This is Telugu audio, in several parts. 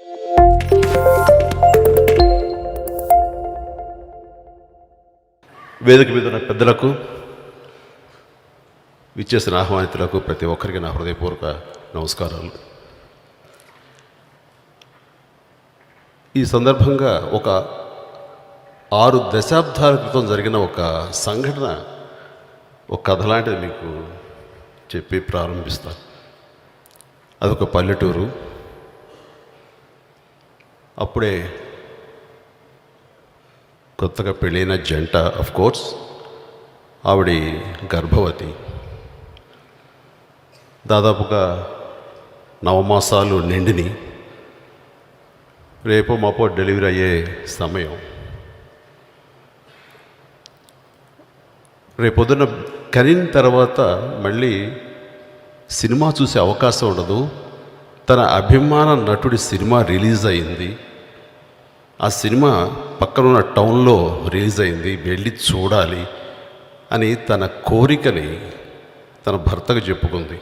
వేదిక మీద ఉన్న పెద్దలకు, విచ్చేసిన ఆహ్వానితులకు ప్రతి ఒక్కరికి నా హృదయపూర్వక నమస్కారాలు. ఈ సందర్భంగా ఒక 6 దశాబ్దాల క్రితం జరిగిన ఒక సంఘటన, ఒక కథ లాంటిది మీకు చెప్పి ప్రారంభిస్తాను. అదొక పల్లెటూరు. అప్పుడే కొత్తగా పెళ్ళైన జంట, కోర్స్ ఆవిడ గర్భవతి. దాదాపుగా 9 మాసాలు నిండిని. రేపో మాపో డెలివరీ అయ్యే సమయం. రేపొద్దున కనిన తర్వాత మళ్ళీ సినిమా చూసే అవకాశం ఉండదు. తన అభిమాన నటుడి సినిమా రిలీజ్ అయింది. ఆ సినిమా పక్కన ఉన్న టౌన్లో రిలీజ్ అయింది, వెళ్ళి చూడాలి అని తన కోరికని తన భర్తకు చెప్పుకుంది.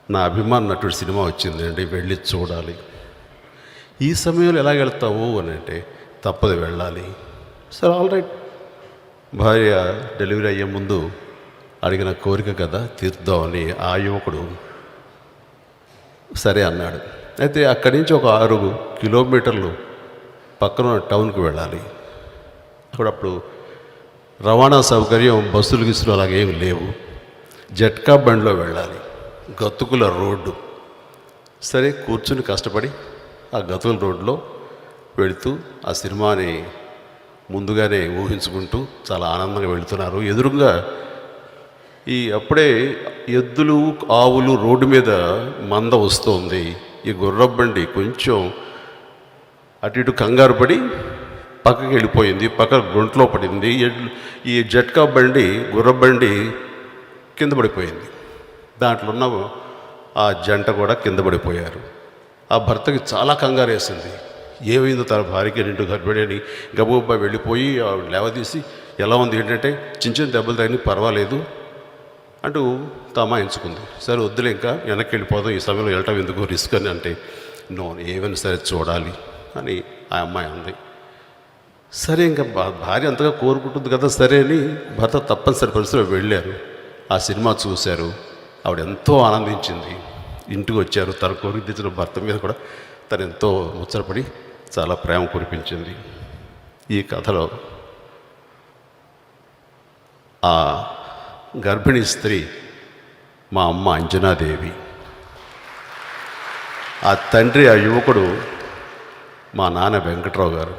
నా అభిమాన నటుడి సినిమా వచ్చిందండి, వెళ్ళి చూడాలి. ఈ సమయంలో ఎలా వెళ్తావు అని అంటే, తప్పదు వెళ్ళాలి. సరే, ఆల్ రైట్. భార్య డెలివరీ అయ్యే ముందు అడిగిన కోరిక కదా, తీర్దామని ఆ యువకుడు సరే అన్నాడు. అయితే అక్కడి నుంచి ఒక 6 కిలోమీటర్లు పక్కన టౌన్కి వెళ్ళాలి. అప్పుడు రవాణా సౌకర్యం, బస్సులు గిస్సులు అలాగేమి లేవు. జట్కా బండిలో వెళ్ళాలి. గతుకుల రోడ్డు. సరే, కూర్చుని కష్టపడి ఆ గతుకుల రోడ్లో వెళుతూ ఆ సినిమాని ముందుగానే ఊహించుకుంటూ చాలా ఆనందంగా వెళుతున్నారు. ఎదురుగా అప్పుడే ఎద్దులు, ఆవులు రోడ్డు మీద మంద వస్తుంది. ఈ గుర్రబండి కొంచెం అటు ఇటు కంగారు పడి పక్కకి వెళ్ళిపోయింది, పక్క గుంట్లో పడింది. ఈ జట్కా బండి, గుర్రబండి కింద పడిపోయింది. దాంట్లో ఉన్న ఆ జంట కూడా కింద పడిపోయారు. ఆ భర్తకి చాలా కంగారు వేసింది. ఏమైందో తన భార్యకి 2 గర్భిణి అని గబగబా వెళ్ళిపోయి లేవదీసి, ఎలా ఉంది ఏంటంటే, చిన్న దెబ్బలు తగిన పర్వాలేదు అంటూ తమాయించుకుంది. సరే వద్దులే, ఇంకా వెనక్కి వెళ్ళిపోదాం, ఈ సమయంలో వెళ్ళటం ఎందుకు, రిస్క్ అని అంటే, నో, ఏమైనా సరే చూడాలి అని ఆ అమ్మాయి అంది. సరే, ఇంకా భార్య అంతగా కోరుకుంటుంది కదా, సరే అని భర్త తప్పనిసరి పరిస్థితిలో వెళ్ళారు. ఆ సినిమా చూశారు. ఆవిడ ఎంతో ఆనందించింది. ఇంటికి వచ్చారు. తన కోరిక తెచ్చిన భర్త మీద కూడా తను ఎంతో ముచ్చటపడి చాలా ప్రేమ కురిపించింది. ఈ కథలో ఆ గర్భిణీ స్త్రీ మా అమ్మ అంజనాదేవి. ఆ తండ్రి, ఆ యువకుడు మా నాన్న వెంకట్రావు గారు.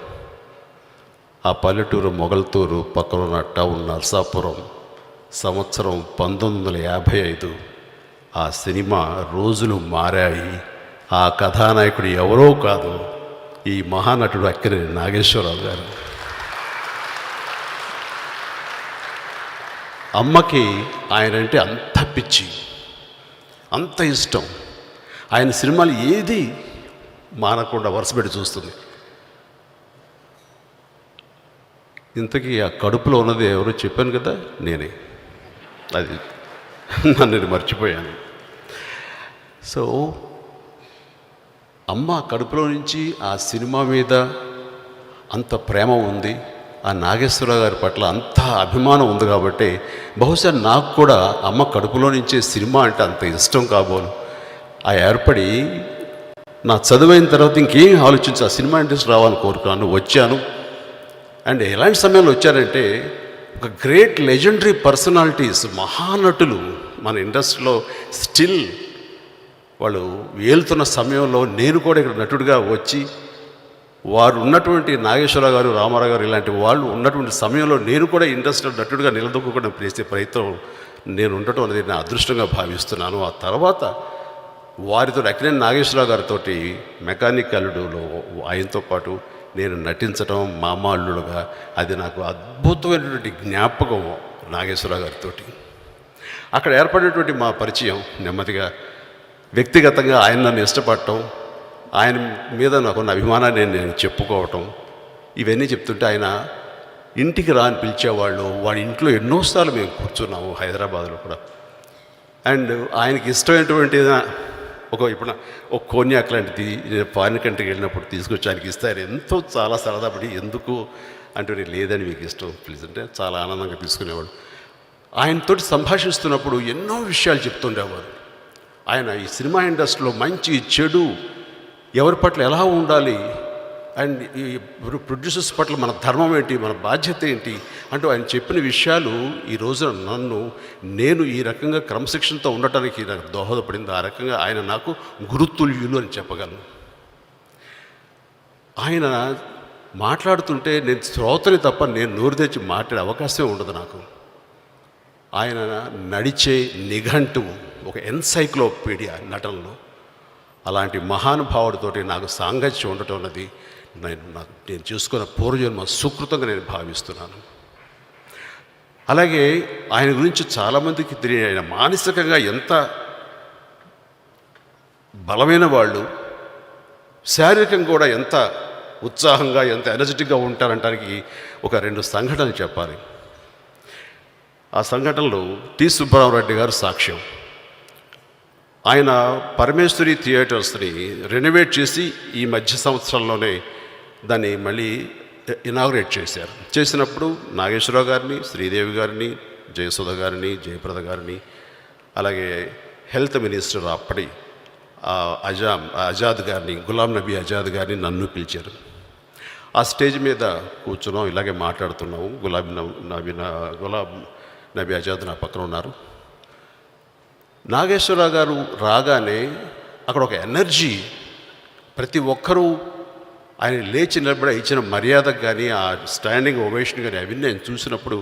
ఆ పల్లెటూరు మొగల్తూరు పక్కన ఉన్న టౌన్ నర్సాపురం. సంవత్సరం 1955. ఆ సినిమా రోజులు మారాయి. ఆ కథానాయకుడు ఎవరో కాదు, ఈ మహానటుడు అక్కినేని నాగేశ్వరరావు గారు. అమ్మకి ఆయనంటే అంత పిచ్చి, అంత ఇష్టం. ఆయన సినిమాలు ఏది మానకుండా వరుసపెట్టి చూస్తుంది. ఇంతకీ ఆ కడుపులో ఉన్నది ఎవరో చెప్పాను కదా, నేనే. అది నన్ను మర్చిపోయాను. సో అమ్మ కడుపులో నుంచి ఆ సినిమా మీద అంత ప్రేమ ఉంది, ఆ నాగేశ్వరరావు గారి పట్ల అంత అభిమానం ఉంది. కాబట్టి బహుశా నాకు కూడా అమ్మ కడుపులో నుంచే సినిమా అంటే అంత ఇష్టం కాబోలు. ఆ ఏర్పడి నా చదువైన తర్వాత ఇంకేం ఆలోచించి ఆ సినిమా ఇండస్ట్రీ రావాలని కోరుకున్నాను, వచ్చాను. అండ్ ఎలాంటి సమయంలో వచ్చారంటే, ఒక గ్రేట్ లెజెండరీ పర్సనాలిటీస్, మహానటులు మన ఇండస్ట్రీలో స్టిల్ వాళ్ళు వేలుతున్న సమయంలో నేను కూడా ఇక్కడ నటుడిగా వచ్చి, వారు ఉన్నటువంటి నాగేశ్వరరావు గారు, రామారావు గారు ఇలాంటి వాళ్ళు ఉన్నటువంటి సమయంలో నేను కూడా ఇండస్ట్రీలో నటుడిగా నిలదొక్కుకోవడం చేసే ప్రయత్నం నేను ఉండటం అనేది నా అదృష్టంగా భావిస్తున్నాను. ఆ తర్వాత వారితో అక్కినేని నాగేశ్వరరావు గారితో మెకానిక్ అల్లుడులో ఆయనతో పాటు నేను నటించడం మామ అల్లుడుగా, అది నాకు అద్భుతమైనటువంటి జ్ఞాపకం. నాగేశ్వరరావు గారితో అక్కడ ఏర్పడినటువంటి మా పరిచయం నెమ్మదిగా వ్యక్తిగతంగా ఆయన నన్ను ఇష్టపడటం, ఆయన మీద నాకున్న అభిమానాన్ని నేను చెప్పుకోవటం, ఇవన్నీ చెప్తుంటే ఆయన ఇంటికి రా అని పిలిచేవాళ్ళు. వాడి ఇంట్లో ఎన్నోసార్లు మేము కూర్చున్నాము హైదరాబాద్లో కూడా. అండ్ ఆయనకి ఇష్టమైనటువంటి ఇప్పుడు ఒక కోన్యాక్ లాంటిది నేను ఫారిన్ కంట్రీకి వెళ్ళినప్పుడు తీసుకొచ్చి ఆయనకి ఇస్తారు, ఎంతో చాలా సరదాపడి ఎందుకు అంటే నేను లేదని మీకు ఇష్టం ప్లీజ్ అంటే చాలా ఆనందంగా తీసుకునేవాడు. ఆయనతోటి సంభాషిస్తున్నప్పుడు ఎన్నో విషయాలు చెప్తుండేవారు. ఆయన ఈ సినిమా ఇండస్ట్రీలో మంచి చెడు ఎవరి పట్ల ఎలా ఉండాలి అండ్ ఈ ప్రొడ్యూసర్స్ పట్ల మన ధర్మం ఏంటి, మన బాధ్యత ఏంటి అంటూ ఆయన చెప్పిన విషయాలు ఈ రోజున నేను ఈ రకంగా క్రమశిక్షణతో ఉండటానికి నాకు దోహదపడింది. ఆ రకంగా ఆయన నాకు గురుతుల్యులు అని చెప్పగలను. ఆయన మాట్లాడుతుంటే నేను శ్రోతని తప్ప నేను నోరు తెచ్చి మాట్లాడే అవకాశం ఉండదు నాకు. ఆయన నడిచే నిఘంటువు, ఒక ఎన్సైక్లోపీడియా నటనలో. అలాంటి మహానుభావుడితోటి నాకు సాంగత్యం ఉండటం అన్నది నేను చూసుకున్న పూర్వజన్మ సుకృతంగా నేను భావిస్తున్నాను. అలాగే ఆయన గురించి చాలామందికి తెలియని ఆయన మానసికంగా ఎంత బలమైన వాళ్ళు, శారీరకంగా కూడా ఎంత ఉత్సాహంగా ఎంత ఎనర్జెటిక్గా ఉంటారంటానికి ఒక 2 సంఘటనలు చెప్పాలి. ఆ సంఘటనలో టి సుబ్బారావు గారు సాక్ష్యం. ఆయన పరమేశ్వరి థియేటర్స్ని రెనోవేట్ చేసి ఈ మధ్య సంవత్సరంలోనే దాన్ని మళ్ళీ ఇనాగ్రేట్ చేశారు. చేసినప్పుడు నాగేశ్వరరావు గారిని, శ్రీదేవి గారిని, జయసుధ గారిని, జయప్రద గారిని, అలాగే హెల్త్ మినిస్టర్ అప్పటి ఆజాద్ గారిని, గులాం నబీ ఆజాద్ గారిని నన్ను పిలిచారు. ఆ స్టేజ్ మీద కూర్చున్నాం, ఇలాగే మాట్లాడుతున్నాము. గులాం నబీ ఆజాద్ నా పక్కన ఉన్నారు. నాగేశ్వరరావు గారు రాగానే అక్కడ ఒక ఎనర్జీ, ప్రతి ఒక్కరూ ఆయన లేచి నిలబడి ఇచ్చిన మర్యాదకు కానీ ఆ స్టాండింగ్ ఓవేషన్ కానీ అవన్నీ నేను చూసినప్పుడు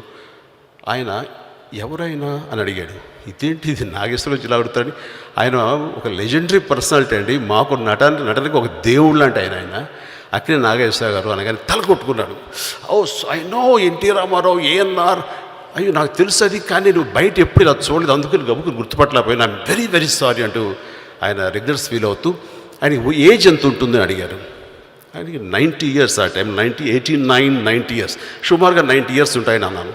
ఆయన ఎవరైనా అని అడిగాడు. ఇదేంటి ఇది నాగేశ్వరరావు ఇలా అడుగుతాడని. ఆయన ఒక లెజెండరీ పర్సనాలిటీ అండి, మాకు నటనకి ఒక దేవుళ్ళు లాంటి ఆయన అక్కడే నాగేశ్వరరావు గారు అనగానే తల కొట్టుకున్నాడు. Oh I know NT Rama Rao, ANR, అయ్యో నాకు తెలుసు అది, కానీ నువ్వు బయట ఎప్పుడు ఇలా చూడలేదు, అందుకని గబుకుని గుర్తుపట్టలేకపోయినా ఐఎమ్ వెరీ వెరీ సారీ అంటూ ఆయన రెగ్యులర్స్ ఫీల్ అవుతూ ఆయన ఏజ్ ఎంత ఉంటుందని అడిగారు. ఆయనకి 90 years ఆ టైం, 89-90 years, సుమారుగా 90 years ఉంటాయని అన్నాను.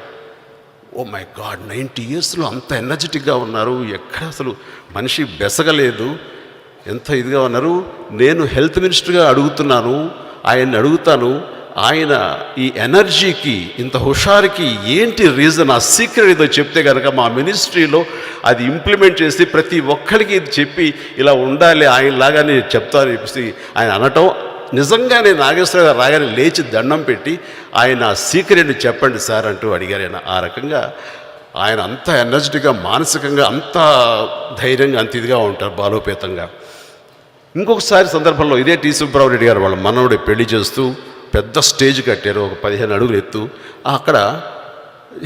ఓ మై గాడ్, 90 yearsలో అంత ఎనర్జెటిక్గా ఉన్నారు, ఎక్కడ అసలు మనిషి బెసగలేదు, ఎంత ఇదిగా ఉన్నారు. నేను హెల్త్ మినిస్టర్గా అడుగుతున్నాను, ఆయన్ని అడుగుతాను, ఆయన ఈ ఎనర్జీకి ఇంత హుషారుకి ఏంటి రీజన్, ఆ సీక్రెట్ ఏదో చెప్తే కనుక మా మినిస్ట్రీలో అది ఇంప్లిమెంట్ చేసి ప్రతి ఒక్కరికి ఇది చెప్పి ఇలా ఉండాలి ఆయనలాగానే చెప్తాను చెప్పేసి ఆయన అనటం. నిజంగానే నాగేశ్వర గారు రాగానే లేచి దండం పెట్టి ఆయన సీక్రెట్ని చెప్పండి సార్ అంటూ అడిగారు. ఆయన ఆ రకంగా ఆయన అంత ఎనర్జెటిక్గా, మానసికంగా అంత ధైర్యంగా, అంత ఇదిగా ఉంటారు, బాలోపేతంగా. ఇంకొకసారి సందర్భంలో ఇదే టి సుబ్బారావు రెడ్డి గారు వాళ్ళ మనవడి పెళ్లి చేస్తూ పెద్ద స్టేజ్ కట్టారు, ఒక 15 అడుగులు ఎత్తు. అక్కడ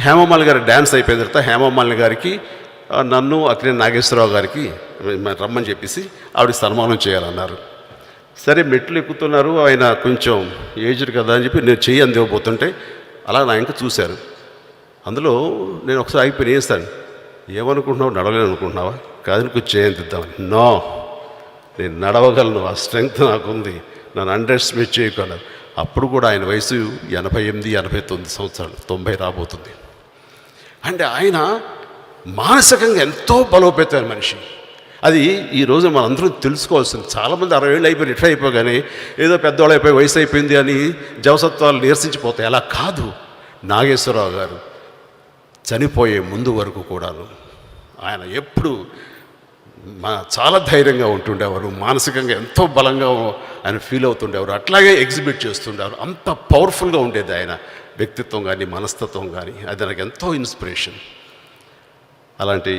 హేమమాలిని గారి డ్యాన్స్ అయిపోయిన తర్వాత హేమమాలిని గారికి, నన్ను అక్కినేని నాగేశ్వరరావు గారికి రమ్మని చెప్పేసి ఆవిడ సన్మానం చేయాలన్నారు. సరే మెట్లు ఎక్కుతున్నారు, ఆయన కొంచెం ఏజ్డ్ కదా అని చెప్పి నేను చెయ్యి అందివ్వబోతుంటే అలా నా ఇంకా చూశారు. అందులో నేను ఒకసారి అయిపోయి వేస్తాను, ఏమనుకుంటున్నావు, నడవలేను అనుకుంటున్నావా, కాదని కొంచెం చేయి అందిద్దామని. నో, నేను నడవగలను, ఆ స్ట్రెంగ్త్ నాకుంది, నన్ను అండర్ ఎస్టిమేట్ చేయగలరు. అప్పుడు కూడా ఆయన వయసు 88-89 సంవత్సరాలు, 90 రాబోతుంది. అంటే ఆయన మానసికంగా ఎంతో బలోపేతమైన మనిషి. అది ఈరోజు మనందరం తెలుసుకోవాల్సింది. చాలామంది 60 ఏళ్ళు అయిపోయి రిటైర్ అయిపోగానే ఏదో పెద్దవాళ్ళు అయిపోయి వయసు అయిపోయింది అని జవసత్వాలు నీరసించిపోతాయి. అలా కాదు. నాగేశ్వరరావు గారు చనిపోయే ముందు వరకు కూడాను ఆయన ఎప్పుడు చాలా ధైర్యంగా ఉంటుండేవారు, మానసికంగా ఎంతో బలంగా ఆయన ఫీల్ అవుతుండేవారు, అట్లాగే ఎగ్జిబిట్ చేస్తుండేవారు. అంత పవర్ఫుల్గా ఉండేది ఆయన వ్యక్తిత్వం కానీ మనస్తత్వం కానీ. అది నాకు ఎంతో ఇన్స్పిరేషన్. అలాంటి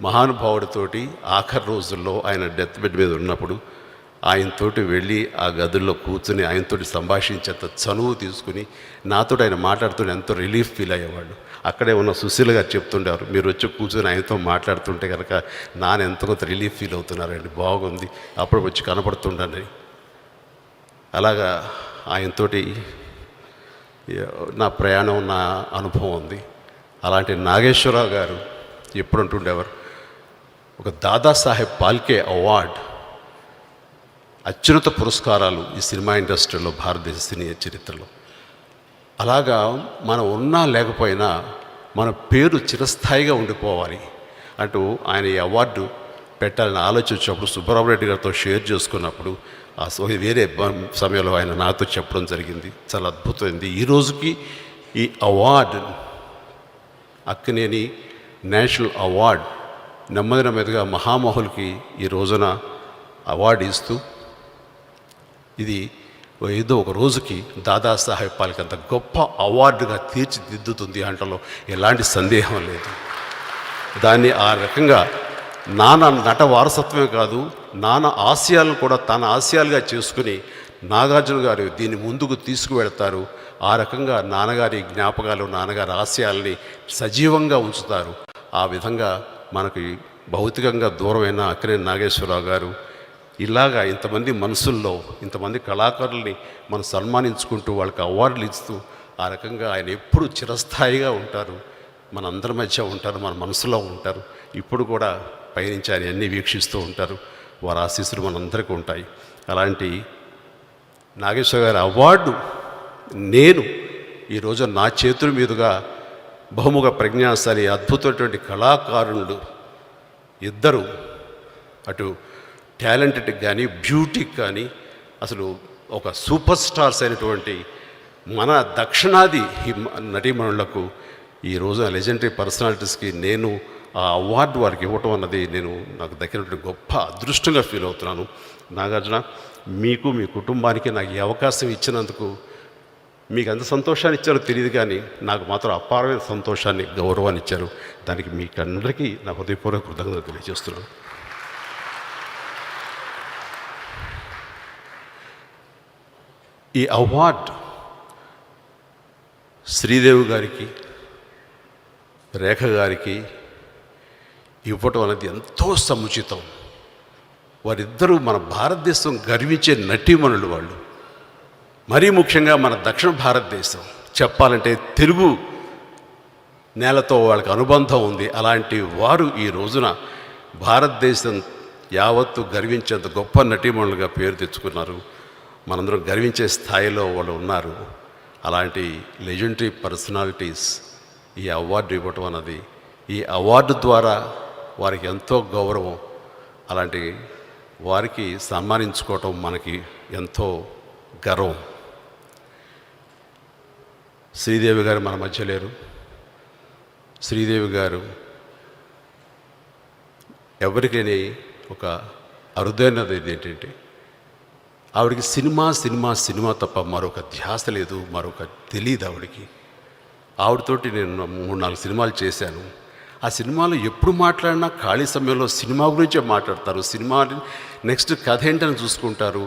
మహానుభావుడితోటి ఆఖరి రోజుల్లో ఆయన డెత్ బెడ్ మీద ఉన్నప్పుడు ఆయనతోటి వెళ్ళి ఆ గదుల్లో కూర్చుని ఆయనతోటి సంభాషించేంత చనువు తీసుకుని నాతో ఆయన మాట్లాడుతుంటే ఎంతో రిలీఫ్ ఫీల్ అయ్యేవాళ్ళు. అక్కడే ఉన్న సుశీల గారు చెప్తుండేవారు, మీరు వచ్చి కూర్చొని ఆయనతో మాట్లాడుతుంటే కనుక నాన్న ఎంతో కొంత రిలీఫ్ ఫీల్ అవుతున్నారండి, బాగుంది, అప్పుడు వచ్చి కనపడుతుండండి. అలాగా ఆయనతోటి నా ప్రయాణం, నా అనుభవం ఉంది. అలాంటి నాగేశ్వరరావు గారు ఎప్పుడు అంటుండేవారు, ఒక దాదాసాహెబ్ పాల్కే అవార్డ్, అత్యున్నత పురస్కారాలు ఈ సినిమా ఇండస్ట్రీలో, భారతదేశ సినీ చరిత్రలో. అలాగా మనం ఉన్నా లేకపోయినా మన పేరు చిరస్థాయిగా ఉండిపోవాలి అంటూ ఆయన ఈ అవార్డు పెట్టాలని ఆలోచన వచ్చినప్పుడు సుబ్బారామరెడ్డి గారితో షేర్ చేసుకున్నప్పుడు వేరే సమయంలో ఆయన నాతో చెప్పడం జరిగింది. చాలా అద్భుతమైంది. ఈ రోజుకి ఈ అవార్డు అక్కినేని నేషనల్ అవార్డ్ నెమ్మదిగా మహామహులకి ఈ రోజున అవార్డు ఇస్తూ ఇది ఏదో ఒక రోజుకి దాదాసాహెబ్ పాల్కే అంత గొప్ప అవార్డుగా తీర్చిదిద్దుతుంది అంటలో ఎలాంటి సందేహం లేదు. దాన్ని ఆ రకంగా నాన్న నట వారసత్వమే కాదు, నాన్న ఆశయాలను కూడా తన ఆశయాలుగా చేసుకుని నాగార్జున గారు దీన్ని ముందుకు తీసుకువెళ్తారు. ఆ రకంగా నాన్నగారి జ్ఞాపకాలు, నాన్నగారి ఆశయాల్ని సజీవంగా ఉంచుతారు. ఆ విధంగా మనకి భౌతికంగా దూరమైన అక్కినేని నాగేశ్వరరావు గారు ఇలాగా ఇంతమంది మనసుల్లో ఇంతమంది కళాకారుల్ని మనం సన్మానించుకుంటూ వాళ్ళకి అవార్డులు ఇస్తూ ఆ రకంగా ఆయన ఎప్పుడు చిరస్థాయిగా ఉంటారు, మన అందరి మధ్య ఉంటారు, మన మనసులో ఉంటారు. ఇప్పుడు కూడా పయనించి ఆయన అన్నీ వీక్షిస్తూ ఉంటారు. వారి ఆశీస్సులు మనందరికీ ఉంటాయి. అలాంటి నాగేశ్వర గారి అవార్డు నేను ఈరోజు నా చేతుల మీదుగా బహుముఖ ప్రజ్ఞాశాలి అద్భుతమైనటువంటి కళాకారులు ఇద్దరు, అటు టాలెంటెడ్కి కానీ బ్యూటీకి కానీ అసలు ఒక సూపర్ స్టార్స్ అయినటువంటి మన దక్షిణాది నటీమణులకు ఈరోజు లెజెండరీ పర్సనాలిటీస్కి నేను ఆ అవార్డు వారికి ఇవ్వటం అన్నది నాకు దక్కినటువంటి గొప్ప అదృష్టంగా ఫీల్ అవుతున్నాను. నాగార్జున, మీకు మీ కుటుంబానికి నాకు ఈ అవకాశం ఇచ్చినందుకు మీకు ఎంత సంతోషాన్ని ఇచ్చారో తెలియదు, కానీ నాకు మాత్రం అపారమైన సంతోషాన్ని, గౌరవాన్ని ఇచ్చారు. దానికి మీకు అందరికీ నా హృదయపూర్వక కృతజ్ఞతలు తెలియజేస్తున్నాను. ఈ అవార్డు శ్రీదేవి గారికి, రేఖ గారికి ఇవ్వటం అనేది ఎంతో సముచితం. వారిద్దరూ మన భారతదేశం గర్వించే నటీమణులు. వాళ్ళు మరీ ముఖ్యంగా మన దక్షిణ భారతదేశం చెప్పాలంటే తెలుగు నేలతో వాళ్ళకి అనుబంధం ఉంది. అలాంటి వారు ఈ రోజున భారతదేశం యావత్తు గర్వించేంత గొప్ప నటీమణులుగా పేరు తెచ్చుకున్నారు. మనందరం గర్వించే స్థాయిలో వాళ్ళు ఉన్నారు. అలాంటి లెజెండరీ పర్సనాలిటీస్ ఈ అవార్డు ఇవ్వటం అన్నది, ఈ అవార్డు ద్వారా వారికి ఎంతో గౌరవం. అలాంటి వారికి సన్మానించుకోవటం మనకి ఎంతో గర్వం. శ్రీదేవి గారు మన మధ్య లేరు. శ్రీదేవి గారు ఎవరికి లేని ఒక అరుదైనది ఏంటంటే, ఆవిడకి సినిమా సినిమా సినిమా తప్ప మరొక ధ్యాస లేదు, మరొక తెలియదు ఆవిడకి. ఆవిడతోటి నేను 3-4 సినిమాలు చేశాను. ఆ సినిమాలో ఎప్పుడు మాట్లాడినా ఖాళీ సమయంలో సినిమా గురించే మాట్లాడతారు. సినిమా నెక్స్ట్ కథ ఏంటని చూసుకుంటారు.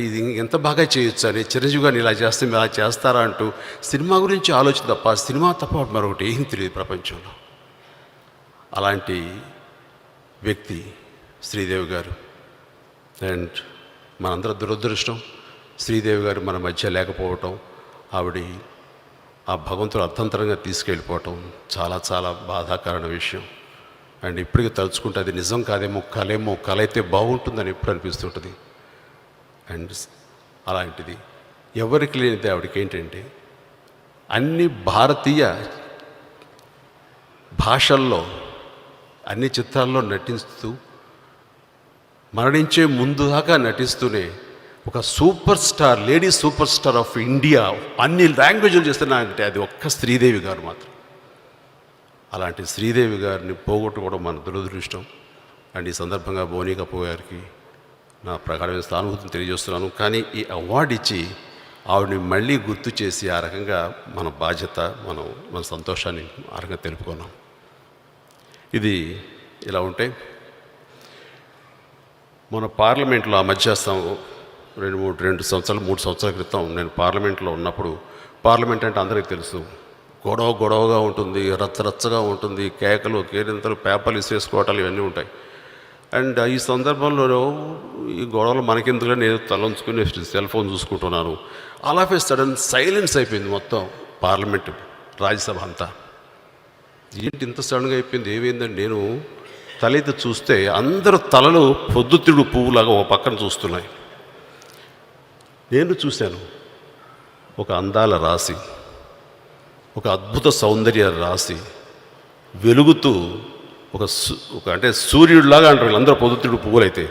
ఇది ఎంత బాగా చేయొచ్చు అని, చిరంజీవి గారిని ఇలా చేస్తే మీరు అలా చేస్తారా అంటూ సినిమా గురించి ఆలోచన తప్ప సినిమా తప్ప మరొకటి ఏం తెలియదు ప్రపంచంలో. అలాంటి వ్యక్తి శ్రీదేవి గారు. అండ్ మనందరూ దురదృష్టం శ్రీదేవి గారు మన మధ్య లేకపోవటం, ఆవిడ ఆ భగవంతుడు అర్థంతరంగా తీసుకెళ్ళిపోవటం చాలా చాలా బాధాకరమైన విషయం. అండ్ ఇప్పటికీ తలుచుకుంటే అది నిజం కాదేమో, కళ అయితే బాగుంటుందని ఎప్పుడు అనిపిస్తుంటుంది. అండ్ అలాంటిది ఎవరికి లేనిది ఆవిడకి ఏంటంటే, అన్ని భారతీయ భాషల్లో అన్ని చిత్రాల్లో నటిస్తూ మరణించే ముందు దాకా నటిస్తూనే ఒక super star, lady super star of India, అన్ని లాంగ్వేజ్లు చేస్తున్నారంటే అది ఒక్క శ్రీదేవి గారు మాత్రం. అలాంటి శ్రీదేవి గారిని పోగొట్టుకోవడం మన దురదృష్టం. అండ్ ఈ సందర్భంగా బోనీ కపూర్ గారికి నా ప్రగాఢమైన సానుభూతిని తెలియజేస్తున్నాను. కానీ ఈ అవార్డు ఇచ్చి ఆవిడని మళ్ళీ గుర్తు చేసి ఆ రకంగా మన బాధ్యత, మన సంతోషాన్ని ఆ రకంగా తెలుపుకున్నాం. ఇది ఇలా ఉంటే మన పార్లమెంట్లో ఆ మధ్య 3 సంవత్సరాల క్రితం నేను పార్లమెంట్లో ఉన్నప్పుడు, పార్లమెంట్ అంటే అందరికీ తెలుసు, గొడవగా ఉంటుంది, రచ్చగా ఉంటుంది, కేకలు, కేరింతలు, పేపర్లు ఇసేసుకోవటాలు ఇవన్నీ ఉంటాయి. అండ్ ఈ సందర్భంలో ఈ గొడవలు మనకెందుకు, నేను తలంచుకుని సెల్ ఫోన్ చూసుకుంటున్నాను. All of A sudden silence అయిపోయింది మొత్తం పార్లమెంట్, రాజ్యసభ అంతా. ఏంటి ఇంత సడన్గా అయిపోయింది, ఏమైందని నేను తలెత్తి చూస్తే అందరూ తలలు పొద్దుతిరుడు పువ్వులాగా ఒక పక్కన చూస్తున్నాయి. నేను చూశాను ఒక అందాల రాశి, ఒక అద్భుత సౌందర్య రాశి వెలుగుతూ ఒక అంటే సూర్యుడిలాగా అంటారు వీళ్ళందరూ పొద్దుతిడు పువ్వులైతే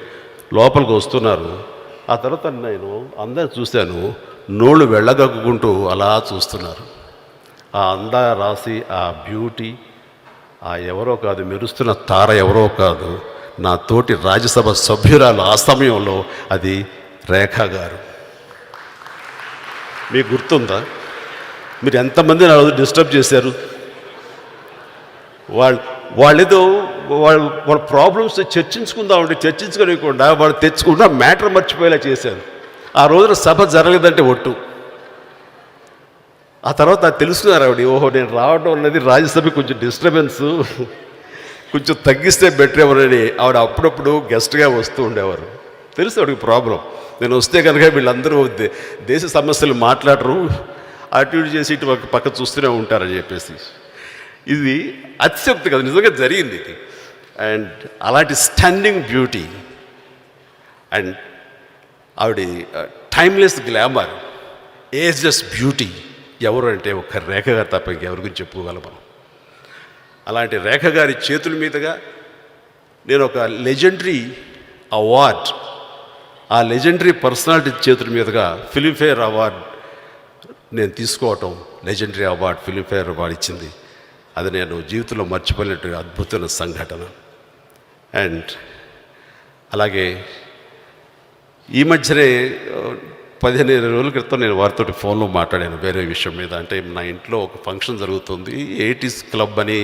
లోపలికి వస్తున్నారు. ఆ తర్వాత నేను అందరు చూశాను, నోళ్ళు వెళ్ళగక్కుంటూ అలా చూస్తున్నారు. ఆ అందా రాసి ఆ బ్యూటీ ఆ ఎవరో కాదు, మెరుస్తున్న తార ఎవరో కాదు, నా తోటి రాజ్యసభ సభ్యురాలు. ఆ సమయంలో అది రేఖా గారు. మీకు గుర్తుందా? మీరు ఎంతమంది నా రోజు డిస్టర్బ్ చేశారు? వాళ్ళేదో వాళ్ళ ప్రాబ్లమ్స్ చర్చించుకుందామంటే చర్చించుకోలేకుండా వాళ్ళు తెచ్చుకున్న మ్యాటర్ మర్చిపోయేలా చేశారు. ఆ రోజున సభ జరగలేదంటే ఒట్టు. ఆ తర్వాత నాకు తెలుసుకున్నారు ఆవిడ, ఓహో నేను రావడం అనేది రాజ్యసభ కొంచెం డిస్టర్బెన్సు, కొంచెం తగ్గిస్తే బెటర్ ఎవరని ఆవిడ అప్పుడప్పుడు గెస్ట్గా వస్తూ ఉండేవారు. తెలుసు ఆవిడకి ప్రాబ్లం. నేను వస్తే కనుక వీళ్ళందరూ దేశ సమస్యలు మాట్లాడరు, అటు ఇటు చేసి ఇటు పక్క చూస్తూనే ఉంటారని చెప్పేసి. ఇది అతిశక్తి కదా, నిజంగా జరిగింది ఇది. అండ్ అలాంటి స్టాండింగ్ బ్యూటీ అండ్ ఆవిడ టైమ్లెస్ గ్లామర్, ఏజ్లెస్ బ్యూటీ ఎవరు అంటే ఒక్క రేఖ గారు తప్ప ఇంకెవరి గురించి చెప్పుకోగలం మనం. అలాంటి రేఖ గారి చేతుల మీదుగా నేను ఒక లెజెండరీ అవార్డ్, ఆ లెజెండరీ పర్సనాలిటీ చేతుల మీదుగా ఫిలింఫేర్ అవార్డ్ నేను తీసుకోవటం, లెజెండరీ అవార్డ్ ఫిలింఫేర్ అవార్డ్ ఇచ్చింది. అది నేను జీవితంలో మర్చిపోయినట్టు అద్భుతమైన సంఘటన. అండ్ అలాగే ఈ మధ్యనే 15-20 రోజుల క్రితం నేను వారితో ఫోన్లో మాట్లాడాను వేరే విషయం మీద. అంటే నా ఇంట్లో ఒక ఫంక్షన్ జరుగుతుంది, 80s క్లబ్ అని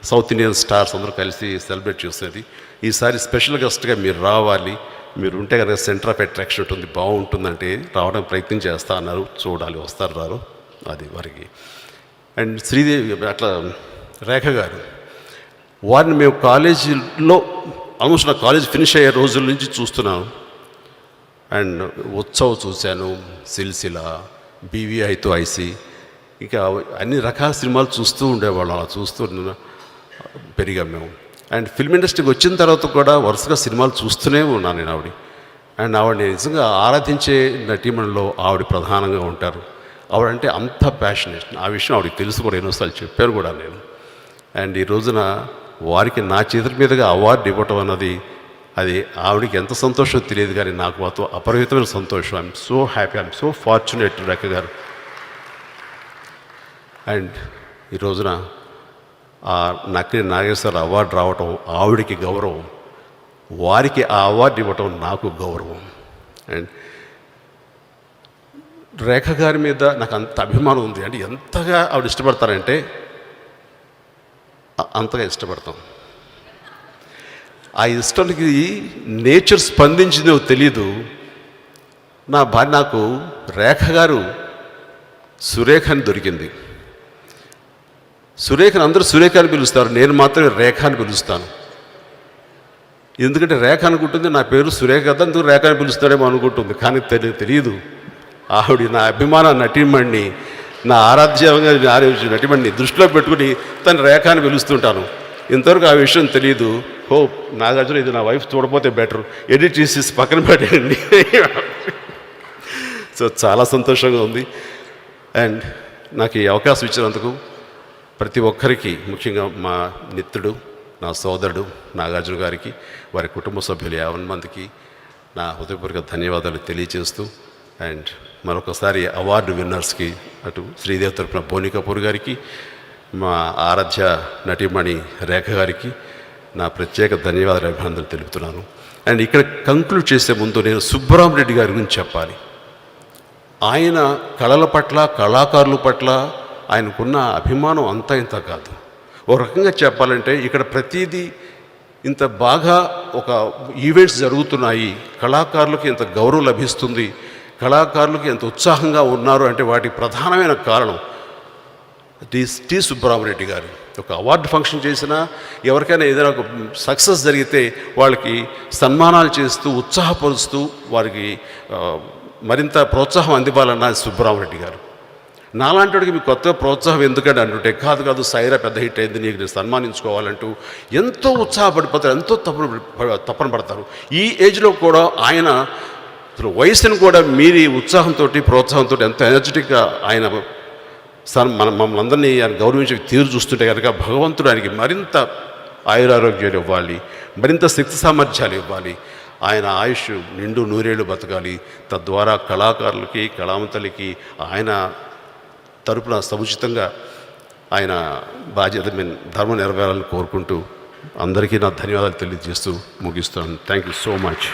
సౌత్ ఇండియన్ స్టార్స్ అందరూ కలిసి సెలబ్రేట్ చేసేది. ఈసారి స్పెషల్ గెస్ట్గా మీరు రావాలి, మీరు ఉంటే కనుక సెంటర్ ఆఫ్ అట్రాక్షన్ ఉంటుంది, బాగుంటుందంటే రావడానికి ప్రయత్నం చేస్తా అన్నారు. చూడాలి వస్తారు రారు అది వారికి. అండ్ శ్రీదేవి అట్లా రేఖ గారు, వారిని మేము కాలేజీలో ఆల్మోస్ట్ నా కాలేజ్ ఫినిష్ అయ్యే రోజుల నుంచి చూస్తున్నాను. అండ్ ఉత్సవ్ చూశాను, సిల్సిల, బీవీఐతో ఐసి, ఇంకా అన్ని రకాల సినిమాలు చూస్తూ ఉండేవాళ్ళం. అలా చూస్తూ పెరిగాం మేము. అండ్ ఫిల్మ్ ఇండస్ట్రీకి వచ్చిన తర్వాత కూడా వరుసగా సినిమాలు చూస్తూనే ఉన్నాను నేను ఆవిడ. అండ్ ఆవిడని నిజంగా ఆరాధించే నటీమణిలో ఆవిడ ప్రధానంగా ఉంటారు. ఆవిడంటే అంత ప్యాషనేట్, ఆ విషయం ఆవిడకి తెలుసు కూడా, ఎన్నోసార్లు చెప్పాను కూడా నేను. అండ్ ఈ రోజున వారికి నా చేతుల మీదుగా అవార్డు ఇవ్వటం అన్నది అది ఆవిడకి ఎంత సంతోషం తెలియదు, కానీ నాకు మాత్రం అపరిమితమైన సంతోషం. I'm so happy, I'm so fortunate Rekha గారు. అండ్ ఈ రోజున ఆ నక్కిన నాగేశ్వర అవార్డు రావటం ఆవిడికి గౌరవం, వారికి ఆ అవార్డు ఇవ్వటం నాకు గౌరవం. అండ్ రేఖ గారి మీద నాకు అంత అభిమానం ఉంది. అంటే ఎంతగా ఆవిడ ఇష్టపడతారంటే అంతగా ఇష్టపడతాం. ఆ ఇష్టానికి నేచర్ స్పందించిందో తెలీదు. నా భార్య నాకు రేఖ గారు సురేఖ అని దొరికింది. సురేఖని అందరూ సురేఖ అని పిలుస్తారు, నేను మాత్రమే రేఖ అని పిలుస్తాను. ఎందుకంటే రేఖ అనుకుంటుంది నా పేరు సురేఖ కదా, అందుకు రేఖ అని పిలుస్తాడేమో అనుకుంటుంది. కానీ తెలియదు ఆవిడ నా అభిమాన నటీమణ్ణి, నా ఆరాధ్యంగా నటీమణ్ణి దృష్టిలో పెట్టుకుని తను రేఖ అని పిలుస్తుంటాను. ఇంతవరకు ఆ విషయం తెలియదు. హో నాగార్జున, ఇది నా వైఫ్ చూడపోతే బెటర్, ఎడిట్ చేసి పక్కన పెట్టండి. సో చాలా సంతోషంగా ఉంది. అండ్ నాకు ఈ అవకాశం ఇచ్చినందుకు ప్రతి ఒక్కరికి, ముఖ్యంగా మా మిత్రుడు, నా సోదరుడు నాగార్జున గారికి, వారి కుటుంబ సభ్యులు 50 మందికి నా హృదయపూర్వక ధన్యవాదాలు తెలియజేస్తూ, అండ్ మరొకసారి అవార్డు విన్నర్స్కి, అటు శ్రీదేవి తరపున బోని కపూర్ గారికి, మా ఆరాధ్య నటీమణి రేఖ గారికి నా ప్రత్యేక ధన్యవాదాలు, అభినందనలు తెలుపుతున్నాను. అండ్ ఇక్కడ కంక్లూడ్ చేసే ముందు నేను సుబ్బరామరెడ్డి గారి గురించి చెప్పాలి. ఆయన కళల పట్ల, కళాకారుల పట్ల ఆయనకున్న అభిమానం అంతా ఇంత కాదు. ఒక రకంగా చెప్పాలంటే ఇక్కడ ప్రతిదీ ఇంత బాగా ఒక ఈవెంట్స్ జరుగుతున్నాయి, కళాకారులకు ఇంత గౌరవం లభిస్తుంది, కళాకారులకు ఎంత ఉత్సాహంగా ఉన్నారు అంటే వాటికి ప్రధానమైన కారణం టి సుబ్బరామరెడ్డి గారు. ఒక అవార్డు ఫంక్షన్ చేసినా, ఎవరికైనా ఏదైనా ఒక సక్సెస్ జరిగితే వాళ్ళకి సన్మానాలు చేస్తూ, ఉత్సాహపరుస్తూ, వారికి మరింత ప్రోత్సాహం అందివ్వాలన్న సుబ్బరామరెడ్డి గారు. నాలాంటివాడికి మీకు కొత్తగా ప్రోత్సాహం ఎందుకంటే అంటుంటే, కాదు సైరా పెద్ద హిట్ అయింది, నీకు నేను సన్మానించుకోవాలంటూ ఎంతో ఉత్సాహపడిపోతారు, ఎంతో తపన పడతారు. ఈ ఏజ్లో కూడా ఆయన వయసును కూడా మీరి ఉత్సాహంతో, ప్రోత్సాహంతో, ఎంతో ఎనర్జెటిక్గా ఆయన మమ్మల్ని అందరినీ ఆయన గౌరవించి తీరు చూస్తుంటే కనుక భగవంతుడు ఆయనకి మరింత ఆయురారోగ్యాలు ఇవ్వాలి, మరింత శక్తి సామర్థ్యాలు ఇవ్వాలి. ఆయన ఆయుష్ నిండు నూరేళ్ళు బతకాలి. తద్వారా కళాకారులకి, కళావంతులకి ఆయన తరపున సముచితంగా ఆయన బాధ్యత ధర్మం నెరవేరాలని కోరుకుంటూ అందరికీ నా ధన్యవాదాలు తెలియజేస్తూ ముగిస్తాను. Thank you so much.